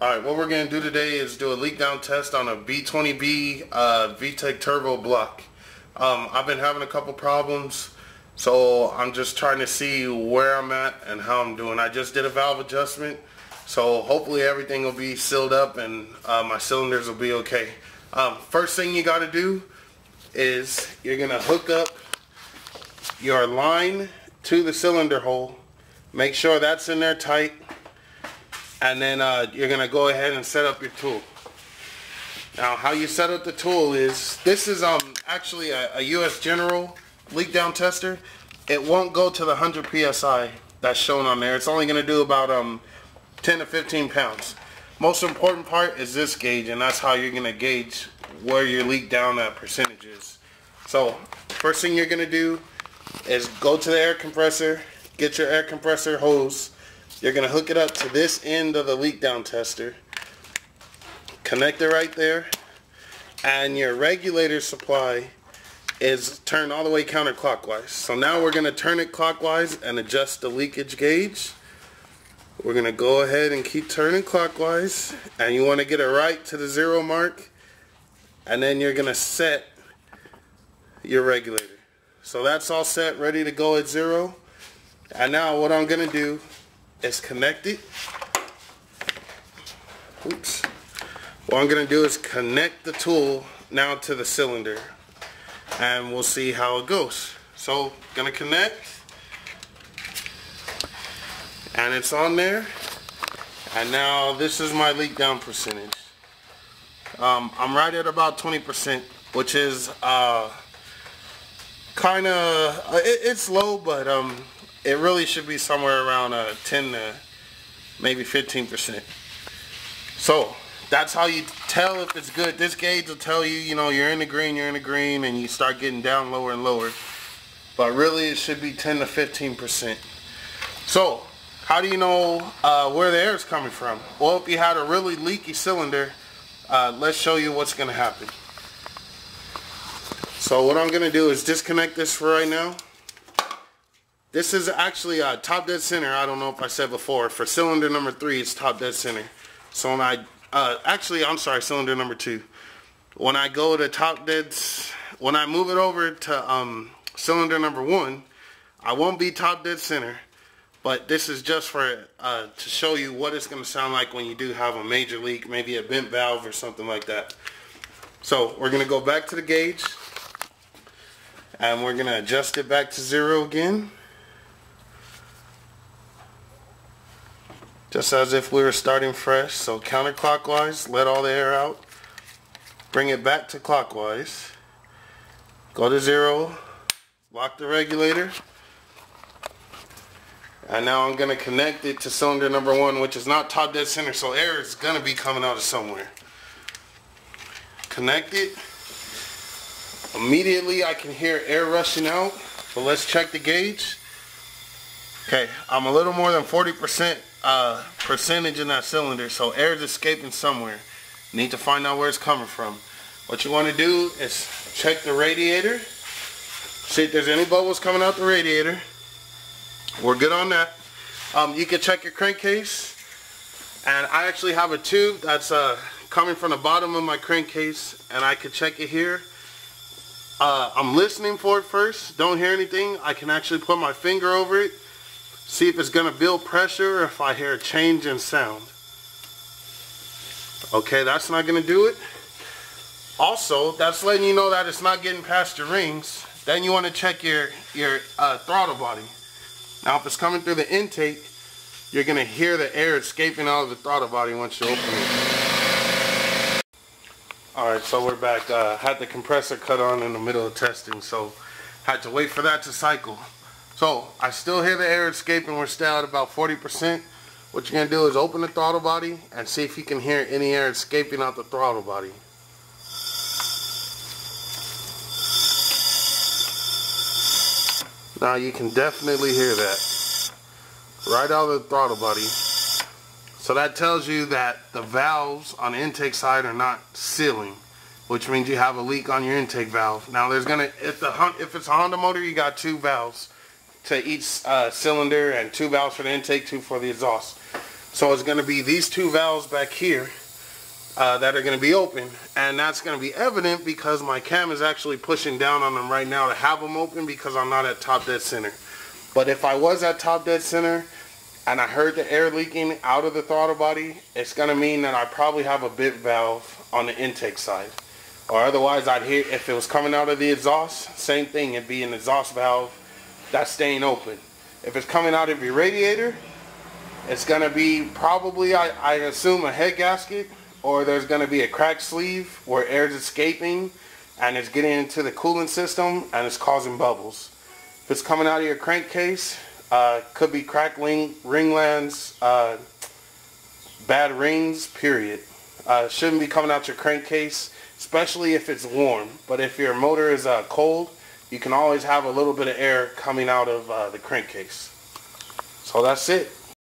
Alright, what we're going to do today is do a leak down test on a B20B VTEC turbo block. I've been having a couple problems, so I'm just trying to see where I'm at and how I'm doing. I just did a valve adjustment, so hopefully everything will be sealed up and my cylinders will be okay. First thing you got to do is you're going to hook up your line to the cylinder hole. Make sure that's in there tight. And then you're going to go ahead and set up your tool. Now how you set up the tool is, this is actually a US General leak down tester. It won't go to the 100 PSI that's shown on there. It's only going to do about 10 to 15 pounds. Most important part is this gauge, and that's how you're going to gauge where your leak down percentage is. So first thing you're going to do is go to the air compressor, get your air compressor hose. You're going to hook it up to this end of the leak down tester, connect it right there, and your regulator supply is turned all the way counterclockwise. So now we're going to turn it clockwise and adjust the leakage gauge. We're going to go ahead and keep turning clockwise, and you want to get it right to the 0 mark, and then you're going to set your regulator. So that's all set, ready to go at 0. And now what I'm going to do is connect it. Oops. What I'm going to do is connect the tool now to the cylinder, and we'll see how it goes. So going to connect, and it's on there. And now this is my leak down percentage. I'm right at about 20%, which is kind of, it's low, but it really should be somewhere around 10 to maybe 15%. So that's how you tell if it's good. This gauge will tell you, you're in the green, and you start getting down lower and lower. But really it should be 10 to 15%. So how do you know where the air is coming from? Well, if you had a really leaky cylinder, let's show you what's going to happen. So what I'm going to do is disconnect this for right now. This is actually top dead center. I don't know if I said before. For cylinder number 3, it's top dead center. So when I, I'm sorry, cylinder number 2. When I go to top dead, when I move it over to cylinder number 1, I won't be top dead center. But this is just for to show you what it's going to sound like when you do have a major leak, maybe a bent valve or something like that. So we're going to go back to the gauge, and we're going to adjust it back to 0 again. Just as if we were starting fresh. So counterclockwise, let all the air out. Bring it back to clockwise. Go to 0. Lock the regulator. And now I'm going to connect it to cylinder number 1, which is not top dead center, so air is going to be coming out of somewhere. Connect it. Immediately I can hear air rushing out. So let's check the gauge. Okay, I'm a little more than 40% percentage in that cylinder, so air is escaping somewhere. Need to find out where it's coming from. What you want to do is check the radiator. See if there's any bubbles coming out the radiator. We're good on that. You can check your crankcase, and I actually have a tube that's coming from the bottom of my crankcase, and I can check it here. I'm listening for it first. Don't hear anything. I can actually put my finger over it, see if it's going to build pressure or if I hear a change in sound. Okay, that's not going to do it. Also, that's letting you know that it's not getting past your rings. Then you want to check your throttle body. Now if it's coming through the intake, you're going to hear the air escaping out of the throttle body once you open it. Alright, so we're back. Had the compressor cut on in the middle of testing, so had to wait for that to cycle. So I still hear the air escaping. We're still at about 40%. What you're going to do is open the throttle body and see if you can hear any air escaping out the throttle body. Now you can definitely hear that right out of the throttle body. So that tells you that the valves on the intake side are not sealing, which means you have a leak on your intake valve. Now there's gonna, if it's a Honda motor, you got 2 valves to each cylinder, and 2 valves for the intake, 2 for the exhaust. So it's going to be these two valves back here that are going to be open, and that's going to be evident because my cam is actually pushing down on them right now to have them open because I'm not at top dead center. But if I was at top dead center and I heard the air leaking out of the throttle body, it's going to mean that I probably have a bit valve on the intake side. Or otherwise I'd hear, if it was coming out of the exhaust, same thing, it'd be an exhaust valve that's staying open. If it's coming out of your radiator, it's going to be probably, I assume, a head gasket, or there's going to be a cracked sleeve where air is escaping and it's getting into the coolant system and it's causing bubbles. If it's coming out of your crankcase, could be cracked ring lands, bad rings, period. Shouldn't be coming out your crankcase, especially if it's warm. But if your motor is cold, you can always have a little bit of air coming out of the crankcase. So that's it.